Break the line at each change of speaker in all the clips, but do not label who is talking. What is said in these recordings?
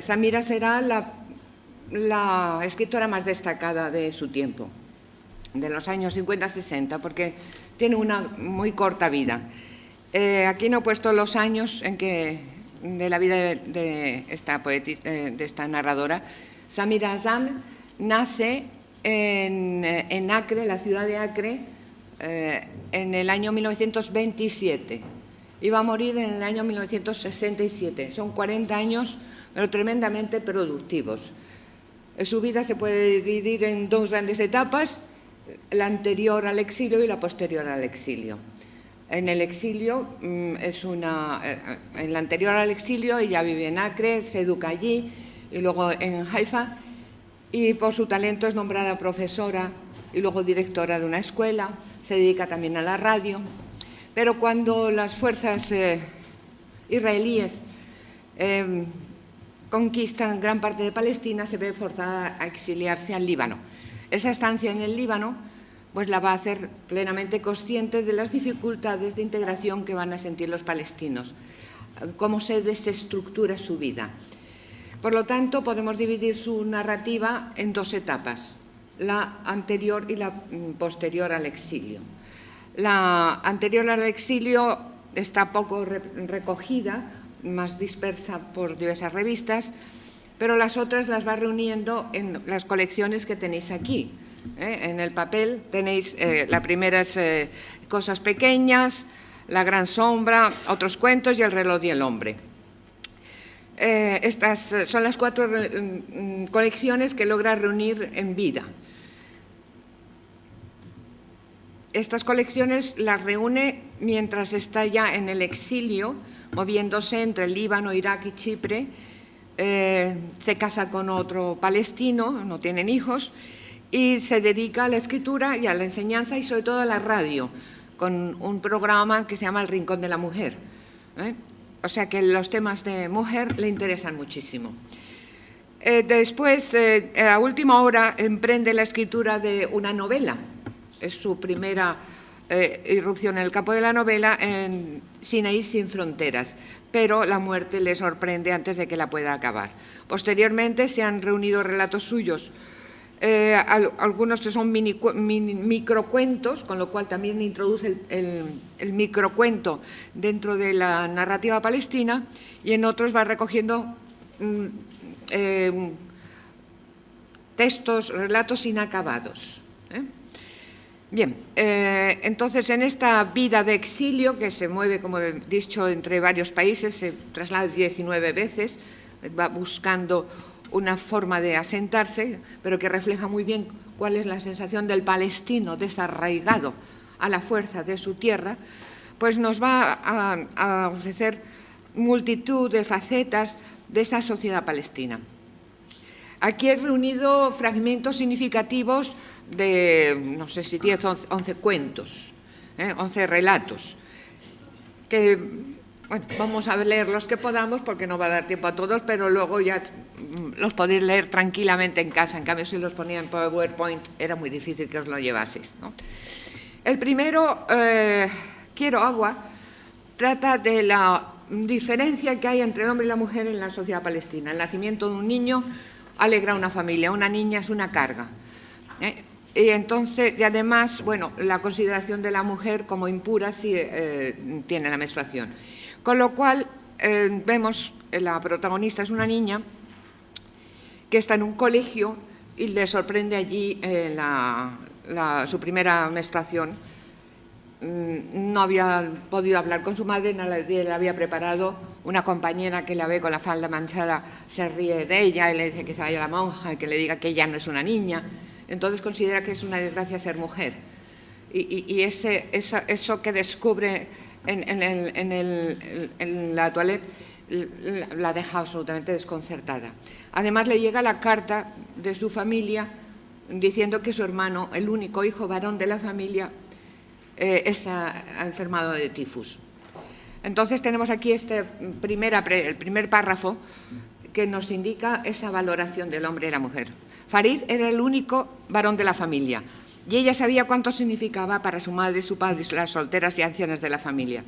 Samira será la escritora más destacada de su tiempo, de los años 50-60, porque tiene una muy corta vida. Aquí no he puesto los años de la vida de esta narradora. Samira Azam nace en Acre, la ciudad de Acre, en el año 1927 y va a morir en el año 1967. Son 40 años, pero tremendamente productivos. Su vida se puede dividir en dos grandes etapas, la anterior al exilio y la posterior al exilio. En el exilio, en la anterior al exilio, ella vive en Acre, se educa allí y luego en Haifa, y por su talento es nombrada profesora y luego directora de una escuela, se dedica también a la radio. Pero cuando las fuerzas israelíes conquistan gran parte de Palestina, se ve forzada a exiliarse al Líbano. Esa estancia en el Líbano pues la va a hacer plenamente consciente de las dificultades de integración que van a sentir los palestinos, cómo se desestructura su vida. Por lo tanto, podemos dividir su narrativa en dos etapas, la anterior y la posterior al exilio. La anterior al exilio está poco recogida, más dispersa por diversas revistas, pero las otras las va reuniendo en las colecciones que tenéis aquí. En el papel tenéis, la primera es Cosas pequeñas, La gran sombra, Otros cuentos y El reloj y el hombre. Estas son las 4 colecciones que logra reunir en vida. Estas colecciones las reúne mientras está ya en el exilio, moviéndose entre el Líbano, Irak y Chipre. Se casa con otro palestino, no tienen hijos, y se dedica a la escritura y a la enseñanza y sobre todo a la radio, con un programa que se llama El Rincón de la Mujer. O sea que los temas de mujer le interesan muchísimo. Después, a última hora, emprende la escritura de una novela. Es su primera irrupción en el campo de la novela, en Sinaí sin fronteras, pero la muerte le sorprende antes de que la pueda acabar. Posteriormente se han reunido relatos suyos, algunos que son microcuentos, con lo cual también introduce el microcuento dentro de la narrativa palestina, y en otros va recogiendo textos, relatos inacabados. Bien, entonces en esta vida de exilio, que se mueve, como he dicho, entre varios países, se traslada 19 veces, va buscando una forma de asentarse, pero que refleja muy bien cuál es la sensación del palestino desarraigado a la fuerza de su tierra, pues nos va a ofrecer multitud de facetas de esa sociedad palestina. Aquí he reunido fragmentos significativos de, no sé si 10 o 11 cuentos, 11 relatos, que bueno, vamos a leer los que podamos porque no va a dar tiempo a todos, pero luego ya los podéis leer tranquilamente en casa. En cambio, si los ponía en PowerPoint era muy difícil que os lo llevaseis, ¿no? El primero, Quiero agua, trata de la diferencia que hay entre el hombre y la mujer en la sociedad palestina. El nacimiento de un niño alegra a una familia, una niña es una carga. Y entonces, y además, bueno, la consideración de la mujer como impura si tiene la menstruación. Con lo cual, vemos, la protagonista es una niña que está en un colegio y le sorprende allí su primera menstruación. No había podido hablar con su madre, nadie le había preparado. Una compañera que la ve con la falda manchada se ríe de ella y le dice que se vaya a la monja y que le diga que ella no es una niña. Entonces considera que es una desgracia ser mujer. Y eso que descubre en la toilette la deja absolutamente desconcertada. Además, le llega la carta de su familia diciendo que su hermano, el único hijo varón de la familia, ha enfermado de tifus. Entonces tenemos aquí el primer párrafo que nos indica esa valoración del hombre y la mujer. Farid era el único varón de la familia y ella sabía cuánto significaba para su madre, su padre, las solteras y ancianas de la familia.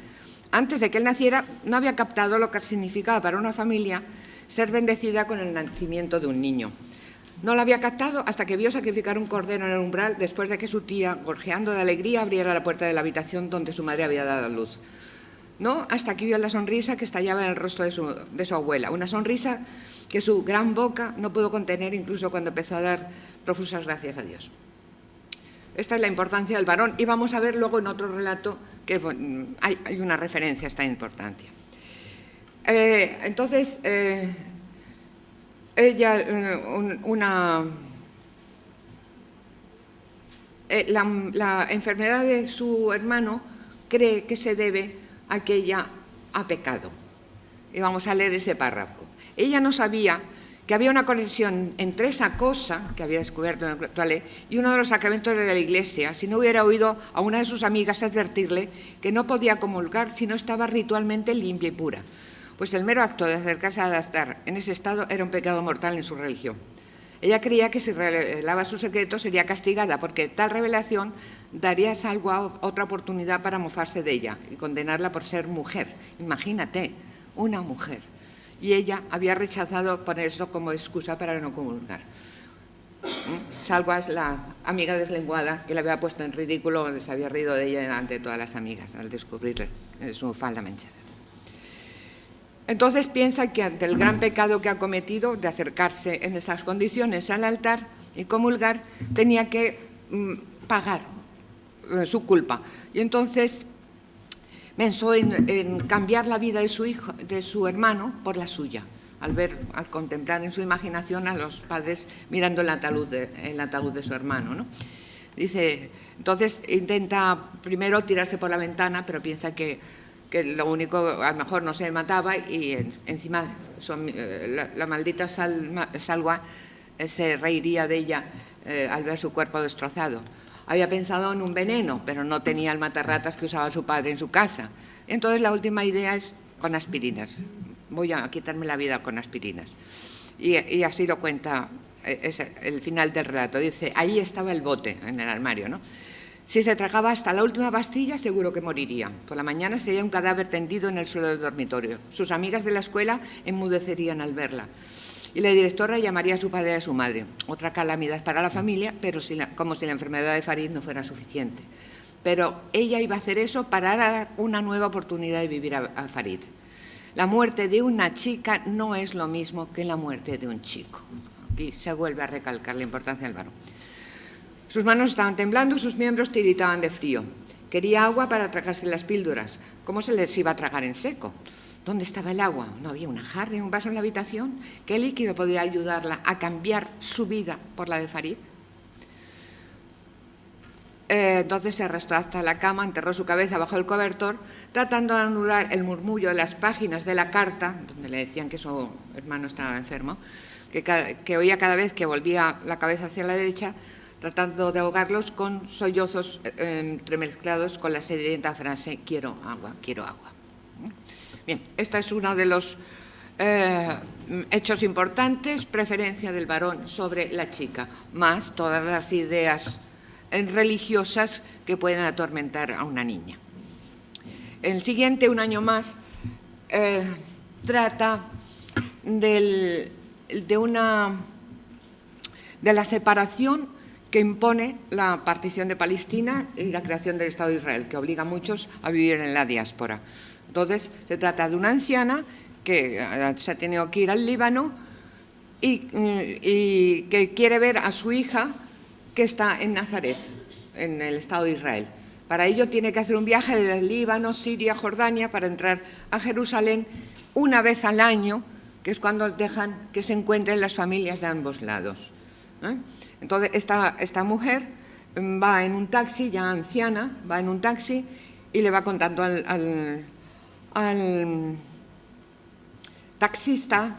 antes de que él naciera, no había captado lo que significaba para una familia ser bendecida con el nacimiento de un niño. No lo había captado hasta que vio sacrificar un cordero en el umbral después de que su tía, gorjeando de alegría, abriera la puerta de la habitación donde su madre había dado a luz. No hasta que vio la sonrisa que estallaba en el rostro de su abuela, una sonrisa que su gran boca no pudo contener incluso cuando empezó a dar profusas gracias a Dios. Esta es la importancia del varón y vamos a ver luego en otro relato que hay una referencia a esta importancia. Entonces, ella, la enfermedad de su hermano cree que se debe a que ella ha pecado. Y vamos a leer ese párrafo. Ella no sabía que había una conexión entre esa cosa que había descubierto en el ritual y uno de los sacramentos de la Iglesia, si no hubiera oído a una de sus amigas advertirle que no podía comulgar si no estaba ritualmente limpia y pura, pues el mero acto de acercarse al altar en ese estado era un pecado mortal en su religión. Ella creía que si revelaba su secreto sería castigada, porque tal revelación daría salvo a otra oportunidad para mofarse de ella y condenarla por ser mujer. Imagínate, una mujer. Y ella había rechazado poner eso como excusa para no comulgar. Salva es la amiga deslenguada que la había puesto en ridículo, se había reído de ella ante todas las amigas al descubrir su falda manchada. Entonces piensa que ante el gran pecado que ha cometido de acercarse en esas condiciones al altar y comulgar, tenía que pagar su culpa. Y entonces pensó en cambiar la vida de su hijo, de su hermano, por la suya, al contemplar en su imaginación a los padres mirando el ataúd de su hermano, ¿no? Dice, entonces intenta primero tirarse por la ventana, pero piensa que lo único, a lo mejor no se mataba y encima la maldita Salwa se reiría de ella al ver su cuerpo destrozado. Había pensado en un veneno, pero no tenía el matarratas que usaba su padre en su casa. Entonces la última idea es con aspirinas. Voy a quitarme la vida con aspirinas. Y así lo cuenta el final del relato. Dice, ahí estaba el bote en el armario, ¿no? Si se tragaba hasta la última pastilla, seguro que moriría. Por la mañana sería un cadáver tendido en el suelo del dormitorio. Sus amigas de la escuela enmudecerían al verla. Y la directora llamaría a su padre y a su madre. Otra calamidad para la familia, pero como si la enfermedad de Farid no fuera suficiente. Pero ella iba a hacer eso para dar una nueva oportunidad de vivir a Farid. La muerte de una chica no es lo mismo que la muerte de un chico. Aquí se vuelve a recalcar la importancia del varón. Sus manos estaban temblando, sus miembros tiritaban de frío. Quería agua para tragarse las píldoras. ¿Cómo se les iba a tragar en seco? ¿Dónde estaba el agua? ¿No había una jarra y un vaso en la habitación? ¿Qué líquido podía ayudarla a cambiar su vida por la de Farid? Entonces se arrastró hasta la cama, enterró su cabeza bajo el cobertor, tratando de anular el murmullo de las páginas de la carta, donde le decían que su hermano estaba enfermo, que oía cada vez que volvía la cabeza hacia la derecha, tratando de ahogarlos con sollozos entremezclados con la sedienta frase «quiero agua, quiero agua». Bien, este es uno de los hechos importantes, preferencia del varón sobre la chica, más todas las ideas religiosas que pueden atormentar a una niña. El siguiente, un año más, trata de la separación que impone la partición de Palestina y la creación del Estado de Israel, que obliga a muchos a vivir en la diáspora. Entonces, se trata de una anciana que se ha tenido que ir al Líbano y que quiere ver a su hija que está en Nazaret, en el Estado de Israel. Para ello tiene que hacer un viaje desde Líbano, Siria, Jordania, para entrar a Jerusalén una vez al año, que es cuando dejan que se encuentren las familias de ambos lados. Entonces, esta mujer va en un taxi, ya anciana, va en un taxi y le va contando al taxista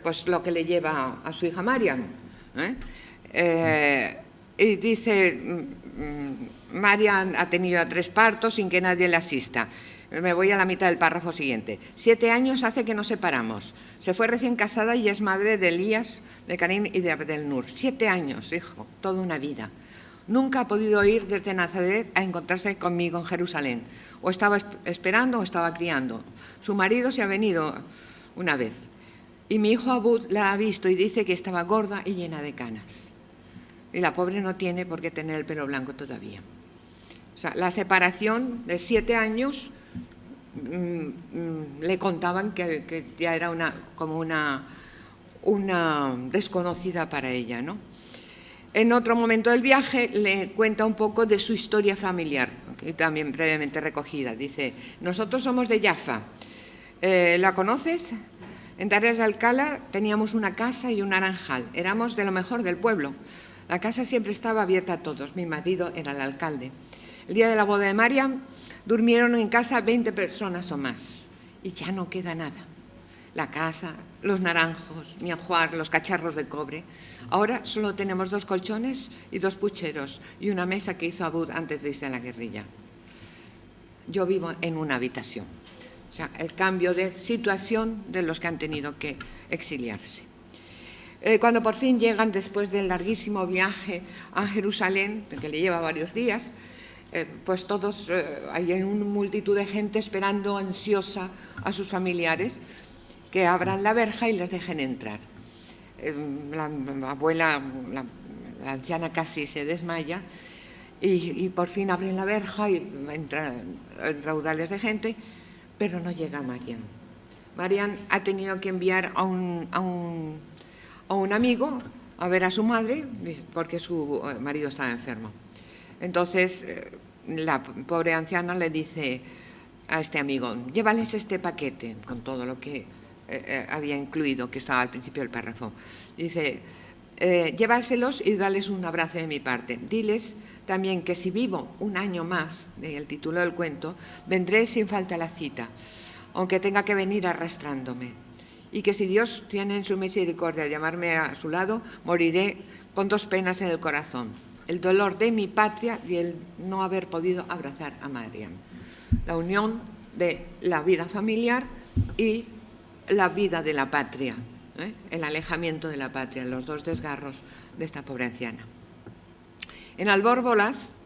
pues lo que le lleva a su hija Mariam. Y dice, Mariam ha tenido 3 partos sin que nadie le asista. Me voy a la mitad del párrafo siguiente. 7 años hace que nos separamos. Se fue recién casada y es madre de Elías, de Karim y de Abdel Nur. 7 años, hijo, toda una vida. Nunca ha podido ir desde Nazaret a encontrarse conmigo en Jerusalén. O estaba esperando o estaba criando. Su marido se ha venido una vez. Y mi hijo Abud la ha visto y dice que estaba gorda y llena de canas. Y la pobre no tiene por qué tener el pelo blanco todavía. O sea, la separación de 7 años le contaban que ya era como una desconocida para ella, ¿no? En otro momento del viaje le cuenta un poco de su historia familiar, que también brevemente recogida. Dice, nosotros somos de Jaffa. ¿La conoces? En Tareas de Alcalá teníamos una casa y un naranjal. Éramos de lo mejor del pueblo. La casa siempre estaba abierta a todos. Mi marido era el alcalde. El día de la boda de Mariam durmieron en casa 20 personas o más. Y ya no queda nada. La casa, los naranjos, mi ajuar, los cacharros de cobre. Ahora solo tenemos 2 colchones y 2 pucheros y una mesa que hizo Abud antes de irse a la guerrilla. Yo vivo en una habitación. O sea, el cambio de situación de los que han tenido que exiliarse. Cuando por fin llegan, después del larguísimo viaje a Jerusalén, que le lleva varios días, pues todos, hay una multitud de gente esperando ansiosa a sus familiares que abran la verja y les dejen entrar. La abuela, la anciana casi se desmaya y por fin abren la verja y entran raudales de gente, pero no llega Mariam. Mariam ha tenido que enviar a un amigo a ver a su madre porque su marido estaba enfermo. Entonces la pobre anciana le dice a este amigo, llévales este paquete con todo lo que había incluido, que estaba al principio del párrafo. Dice, llévaselos y dales un abrazo de mi parte. Diles también que si vivo un año más, el título del cuento, vendré sin falta a la cita, aunque tenga que venir arrastrándome. Y que si Dios tiene en su misericordia llamarme a su lado, moriré con 2 penas en el corazón. El dolor de mi patria y el no haber podido abrazar a Mariam. La unión de la vida familiar y la vida de la patria, el alejamiento de la patria, los 2 desgarros de esta pobre anciana. En Albórbolas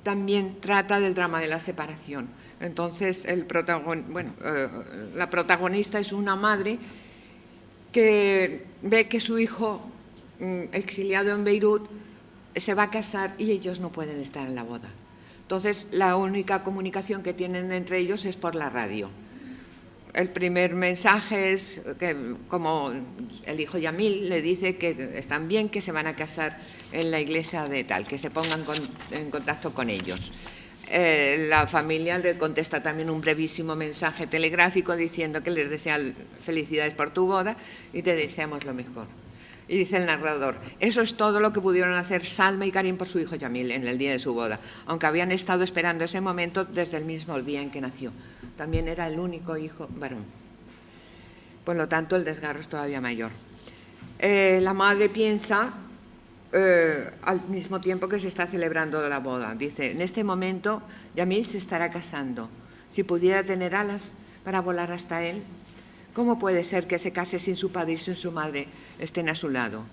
también trata del drama de la separación. Entonces, la protagonista es una madre que ve que su hijo, exiliado en Beirut, se va a casar y ellos no pueden estar en la boda. Entonces, la única comunicación que tienen entre ellos es por la radio. El primer mensaje es que, como el hijo Yamil le dice que están bien, que se van a casar en la iglesia de tal, que se pongan en contacto con ellos. La familia le contesta también un brevísimo mensaje telegráfico diciendo que les desean felicidades por tu boda y te deseamos lo mejor. Y dice el narrador, eso es todo lo que pudieron hacer Salma y Karim por su hijo Yamil en el día de su boda, aunque habían estado esperando ese momento desde el mismo día en que nació. También era el único hijo varón. Por lo tanto, el desgarro es todavía mayor. La madre piensa, al mismo tiempo que se está celebrando la boda, dice, en este momento Yamil se estará casando. Si pudiera tener alas para volar hasta él, ¿cómo puede ser que se case sin su padre y sin su madre estén a su lado?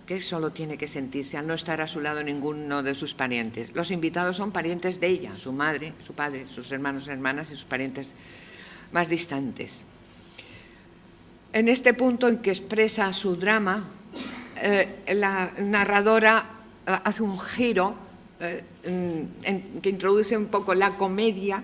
Que solo tiene que sentirse al no estar a su lado ninguno de sus parientes. Los invitados son parientes de ella, su madre, su padre, sus hermanos, hermanas y sus parientes más distantes. En este punto en que expresa su drama, la narradora hace un giro que introduce un poco la comedia,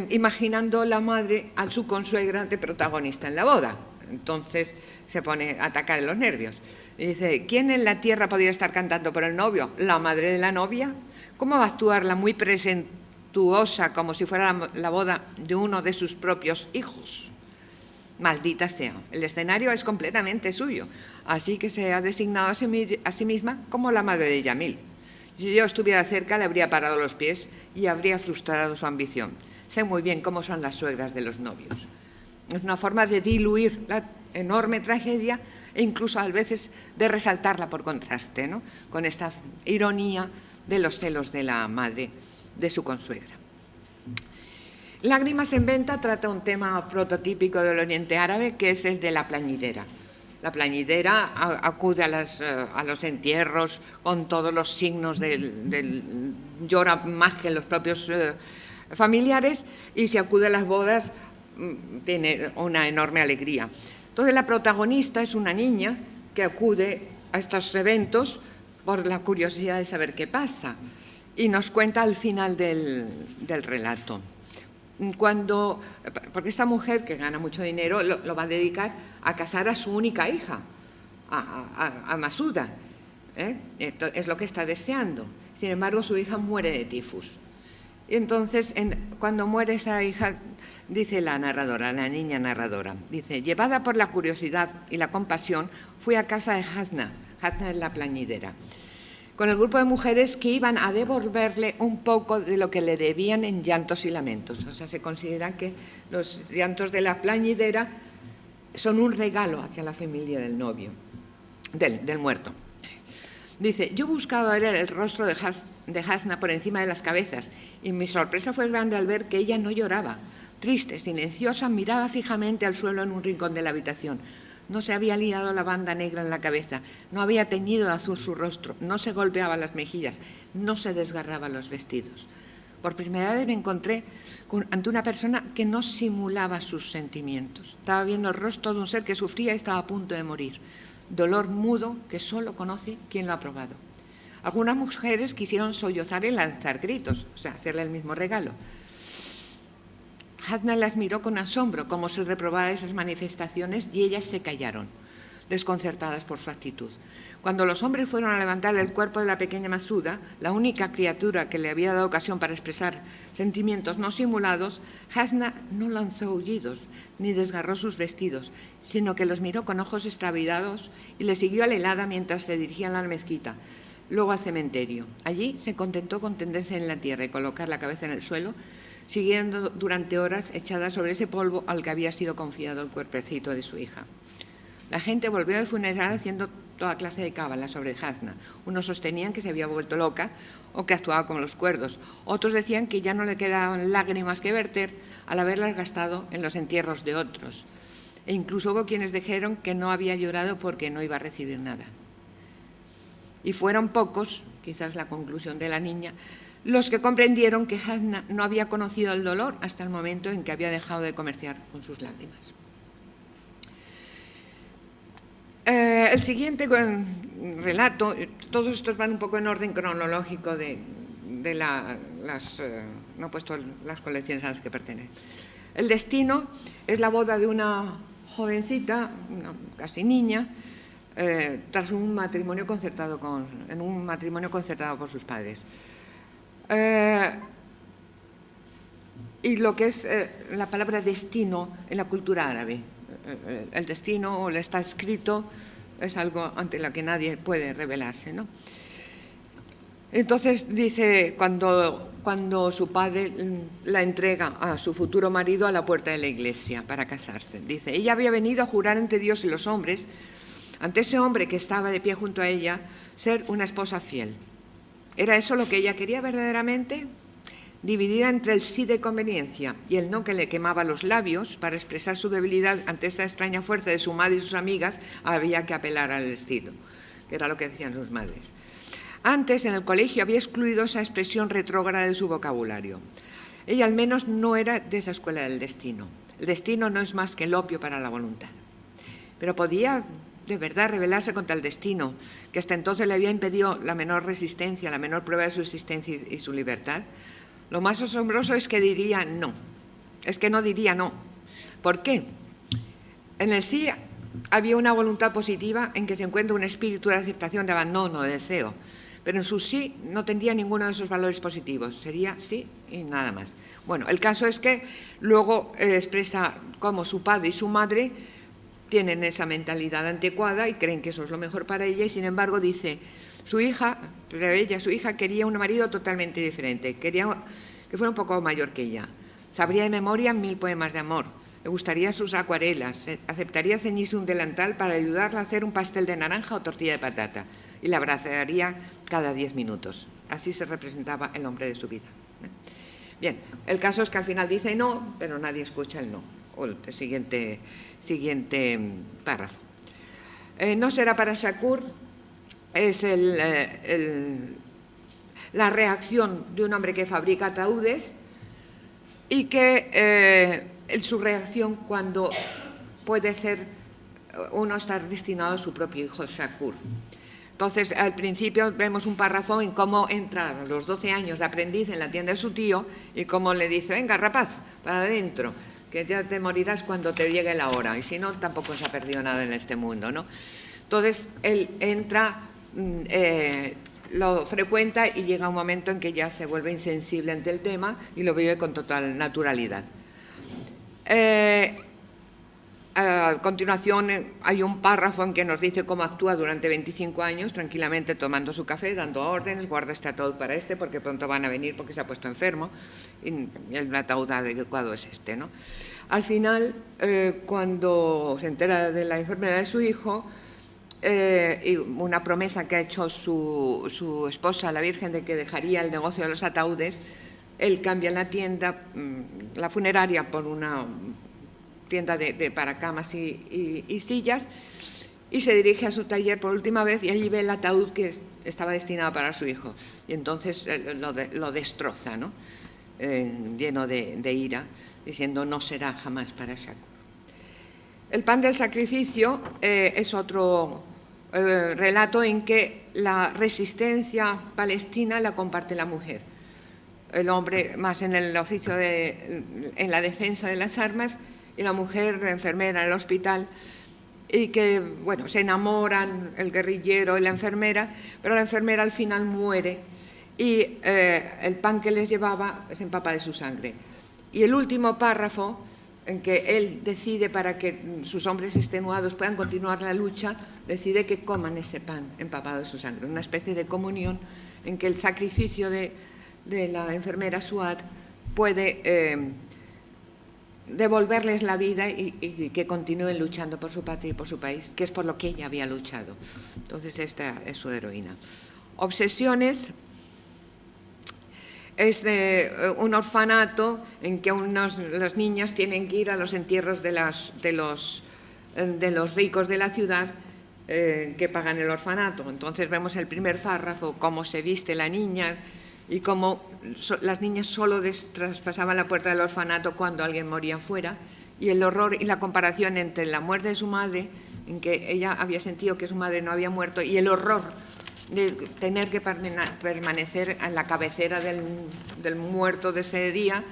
imaginando la madre a su consuegra de protagonista en la boda. Entonces se pone a atacar los nervios. Y dice, ¿quién en la tierra podría estar cantando por el novio? ¿La madre de la novia? ¿Cómo va a actuar la muy presentuosa como si fuera la boda de uno de sus propios hijos? Maldita sea, el escenario es completamente suyo, así que se ha designado a sí misma como la madre de Yamil. Si yo estuviera cerca, le habría parado los pies y habría frustrado su ambición. Sé muy bien cómo son las suegras de los novios. Es una forma de diluir la enorme tragedia e incluso a veces de resaltarla por contraste, ¿no?, con esta ironía de los celos de la madre de su consuegra. Lágrimas en venta trata un tema prototípico del Oriente Árabe, que es el de la plañidera. La plañidera acude a los entierros con todos los signos llora más que los propios familiares, y si acude a las bodas tiene una enorme alegría. Entonces la protagonista es una niña que acude a estos eventos por la curiosidad de saber qué pasa, y nos cuenta al final del relato. Porque esta mujer, que gana mucho dinero, lo va a dedicar a casar a su única hija, a Masuda. Es lo que está deseando. Sin embargo, su hija muere de tifus. Y entonces, cuando muere esa hija, dice la narradora, la niña narradora, dice: llevada por la curiosidad y la compasión, fui a casa de Hasna. Hasna es la plañidera, con el grupo de mujeres que iban a devolverle un poco de lo que le debían en llantos y lamentos. O sea, se considera que los llantos de la plañidera son un regalo hacia la familia del novio, del muerto. Dice: yo buscaba ver el rostro de Hasna por encima de las cabezas, y mi sorpresa fue grande al ver que ella no lloraba. Triste, silenciosa, miraba fijamente al suelo en un rincón de la habitación. No se había liado la banda negra en la cabeza, no había teñido de azul su rostro, no se golpeaba las mejillas, no se desgarraba los vestidos. Por primera vez me encontré ante una persona que no simulaba sus sentimientos. Estaba viendo el rostro de un ser que sufría y estaba a punto de morir. Dolor mudo que solo conoce quien lo ha probado. Algunas mujeres quisieron sollozar y lanzar gritos, o sea, hacerle el mismo regalo. Hasna las miró con asombro, como si reprobara esas manifestaciones, y ellas se callaron, desconcertadas por su actitud. Cuando los hombres fueron a levantar el cuerpo de la pequeña Masuda, la única criatura que le había dado ocasión para expresar sentimientos no simulados, Hasna no lanzó aullidos ni desgarró sus vestidos, sino que los miró con ojos extraviados y le siguió a la helada mientras se dirigían a la mezquita, luego al cementerio. Allí se contentó con tenderse en la tierra y colocar la cabeza en el suelo, siguiendo durante horas echada sobre ese polvo al que había sido confiado el cuerpecito de su hija. La gente volvió al funeral haciendo toda clase de cábalas sobre Hasna. Unos sostenían que se había vuelto loca o que actuaba como los cuerdos. Otros decían que ya no le quedaban lágrimas que verter al haberlas gastado en los entierros de otros. E incluso hubo quienes dijeron que no había llorado porque no iba a recibir nada. Y fueron pocos, quizás la conclusión de la niña, los que comprendieron que Hasna no había conocido el dolor hasta el momento en que había dejado de comerciar con sus lágrimas. El siguiente relato, todos estos van un poco en orden cronológico no he puesto las colecciones a las que pertenecen. El destino es la boda de una jovencita, casi niña, tras un matrimonio concertado por sus padres. Y lo que es la palabra destino en la cultura árabe. El destino, o está escrito, es algo ante lo que nadie puede rebelarse, ¿no? Entonces dice, cuando su padre la entrega a su futuro marido a la puerta de la iglesia para casarse, dice: ella había venido a jurar ante Dios y los hombres, ante ese hombre que estaba de pie junto a ella, ser una esposa fiel. ¿Era eso lo que ella quería verdaderamente? Dividida entre el sí de conveniencia y el no que le quemaba los labios, para expresar su debilidad ante esta extraña fuerza de su madre y sus amigas, había que apelar al destino, que era lo que decían sus madres. Antes, en el colegio, había excluido esa expresión retrógrada de su vocabulario. Ella, al menos, no era de esa escuela del destino. El destino no es más que el opio para la voluntad. Pero podía de verdad rebelarse contra el destino, que hasta entonces le había impedido la menor resistencia, la menor prueba de su existencia y su libertad. Lo más asombroso es que diría no. Es que no diría no. ¿Por qué? En el sí había una voluntad positiva en que se encuentra un espíritu de aceptación, de abandono, de deseo. Pero en su sí no tendría ninguno de esos valores positivos. Sería sí y nada más. Bueno, el caso es que luego expresa cómo su padre y su madre tienen esa mentalidad anticuada y creen que eso es lo mejor para ella, y sin embargo dice: su hija quería un marido totalmente diferente, quería que fuera un poco mayor que ella, sabría de memoria 1000 poemas de amor, le gustarían sus acuarelas, aceptaría ceñirse un delantal para ayudarla a hacer un pastel de naranja o tortilla de patata, y la abrazaría cada 10 minutos. Así se representaba el hombre de su vida. Bien, el caso es que al final dice no, pero nadie escucha el no, o el siguiente párrafo. No será para Shakur es la reacción de un hombre que fabrica ataúdes y que su reacción cuando puede ser uno estar destinado a su propio hijo Shakur. Entonces, al principio vemos un párrafo en cómo entra a los 12 años de aprendiz en la tienda de su tío y cómo le dice, venga, rapaz, para adentro, que ya te morirás cuando te llegue la hora, y si no, tampoco se ha perdido nada en este mundo, ¿no? Entonces, él entra, lo frecuenta y llega un momento en que ya se vuelve insensible ante el tema y lo vive con total naturalidad. A continuación hay un párrafo en que nos dice cómo actúa durante 25 años, tranquilamente tomando su café, dando órdenes, guarda este ataúd para este porque pronto van a venir porque se ha puesto enfermo y el ataúd adecuado es este, ¿no? Al final, cuando se entera de la enfermedad de su hijo, y una promesa que ha hecho su esposa, la Virgen, de que dejaría el negocio de los ataúdes, él cambia la tienda, la funeraria, por una tienda para camas y sillas, y se dirige a su taller por última vez y allí ve el ataúd que estaba destinado para su hijo. Y entonces lo destroza, ¿no? Lleno de ira, diciendo no será jamás para Shakur. El pan del sacrificio es otro relato en que la resistencia palestina la comparte la mujer. El hombre más en el oficio en la defensa de las armas, y la mujer enfermera en el hospital, y que, bueno, se enamoran el guerrillero y la enfermera, pero la enfermera al final muere y el pan que les llevaba se empapa de su sangre. Y el último párrafo, en que él decide, para que sus hombres extenuados puedan continuar la lucha, decide que coman ese pan empapado de su sangre, una especie de comunión en que el sacrificio de la enfermera Suad puede devolverles la vida y que continúen luchando por su patria y por su país, que es por lo que ella había luchado. Entonces, esta es su heroína. Obsesiones es un orfanato en que los niños tienen que ir a los entierros de los ricos de la ciudad que pagan el orfanato. Entonces vemos el primer párrafo, cómo se viste la niña y cómo las niñas solo traspasaban la puerta del orfanato cuando alguien moría fuera, y el horror y la comparación entre la muerte de su madre, en que ella había sentido que su madre no había muerto, y el horror de tener que permanecer en la cabecera del muerto de ese día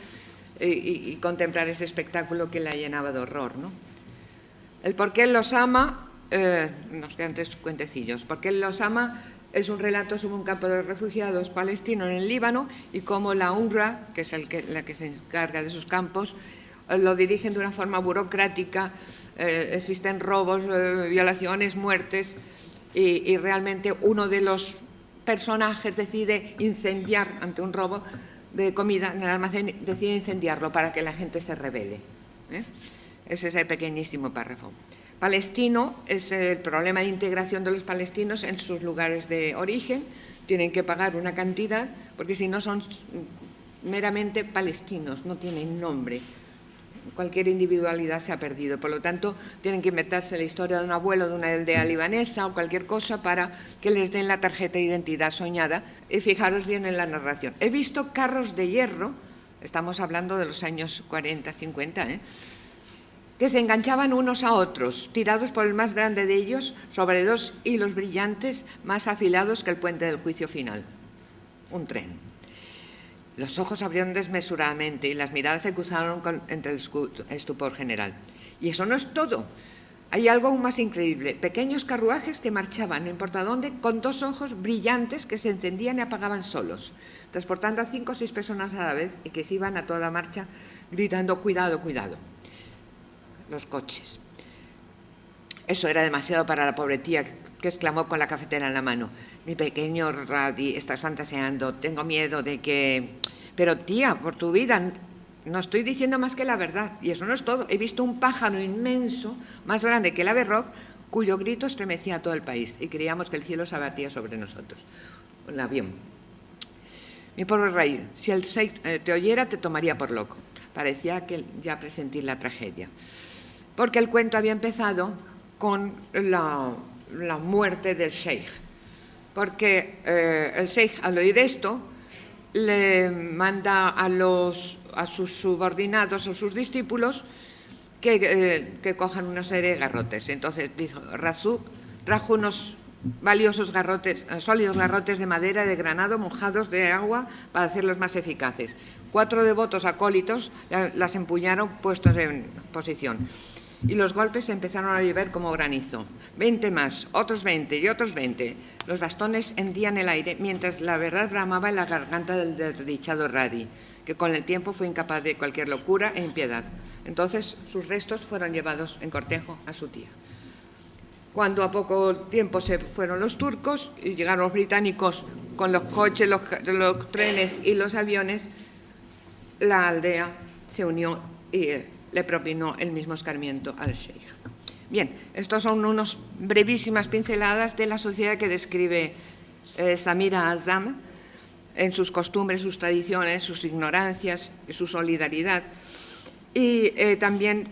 y contemplar ese espectáculo que la llenaba de horror, ¿no? El por qué él los ama, nos quedan 3 cuentecillos. Por qué él los ama es un relato sobre un campo de refugiados palestinos en el Líbano y cómo la UNRWA, que es la que se encarga de esos campos, lo dirigen de una forma burocrática, existen robos, violaciones, muertes, y realmente uno de los personajes decide incendiar, ante un robo de comida en el almacén, decide incendiarlo para que la gente se rebele. Es ese pequeñísimo párrafo. Palestino es el problema de integración de los palestinos en sus lugares de origen. Tienen que pagar una cantidad, porque si no son meramente palestinos, no tienen nombre. Cualquier individualidad se ha perdido. Por lo tanto, tienen que inventarse la historia de un abuelo de una aldea libanesa o cualquier cosa para que les den la tarjeta de identidad soñada. Y fijaros bien en la narración. He visto carros de hierro, estamos hablando de los años 40, 50, que se enganchaban unos a otros, tirados por el más grande de ellos sobre 2 hilos brillantes más afilados que el puente del juicio final. Un tren. Los ojos abrieron desmesuradamente y las miradas se cruzaron entre el estupor general. Y eso no es todo. Hay algo aún más increíble. Pequeños carruajes que marchaban, no importa dónde, con 2 ojos brillantes que se encendían y apagaban solos, transportando a 5 o 6 personas a la vez y que se iban a toda marcha gritando «cuidado, cuidado». Los coches. Eso era demasiado para la pobre tía, que exclamó con la cafetera en la mano. «Mi pequeño Radi, estás fantaseando, tengo miedo de que...» «Pero tía, por tu vida, no estoy diciendo más que la verdad. Y eso no es todo. He visto un pájaro inmenso, más grande que el ave rock, cuyo grito estremecía a todo el país y creíamos que el cielo se abatía sobre nosotros». Un avión. «Mi pobre Raíl, si el Sheikh te oyera, te tomaría por loco». Parecía que ya presentí la tragedia. Porque el cuento había empezado con la muerte del sheikh, porque el sheikh, al oír esto, le manda a sus subordinados o sus discípulos que cojan una serie de garrotes. Entonces dijo, Razuk trajo unos valiosos garrotes, sólidos garrotes de madera de granado mojados de agua para hacerlos más eficaces. 4 devotos acólitos las empuñaron puestos en posición. Y los golpes empezaron a llover como granizo. 20 más, otros 20 y otros 20. Los bastones hendían el aire mientras la verdad bramaba en la garganta del desdichado Radi, que con el tiempo fue incapaz de cualquier locura e impiedad. Entonces sus restos fueron llevados en cortejo a su tía. Cuando a poco tiempo se fueron los turcos y llegaron los británicos con los coches, los trenes y los aviones, la aldea se unió y le propinó el mismo escarmiento al sheikh. Bien, estos son unas brevísimas pinceladas de la sociedad que describe Samira Azam en sus costumbres, sus tradiciones, sus ignorancias y su solidaridad. Y también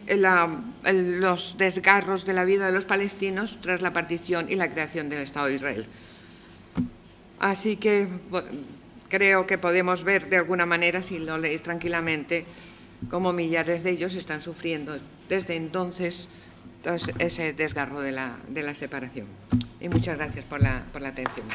los desgarros de la vida de los palestinos tras la partición y la creación del Estado de Israel. Así que creo que podemos ver de alguna manera, si lo leéis tranquilamente, cómo millares de ellos están sufriendo desde entonces ese desgarro de la separación. Y muchas gracias por la atención.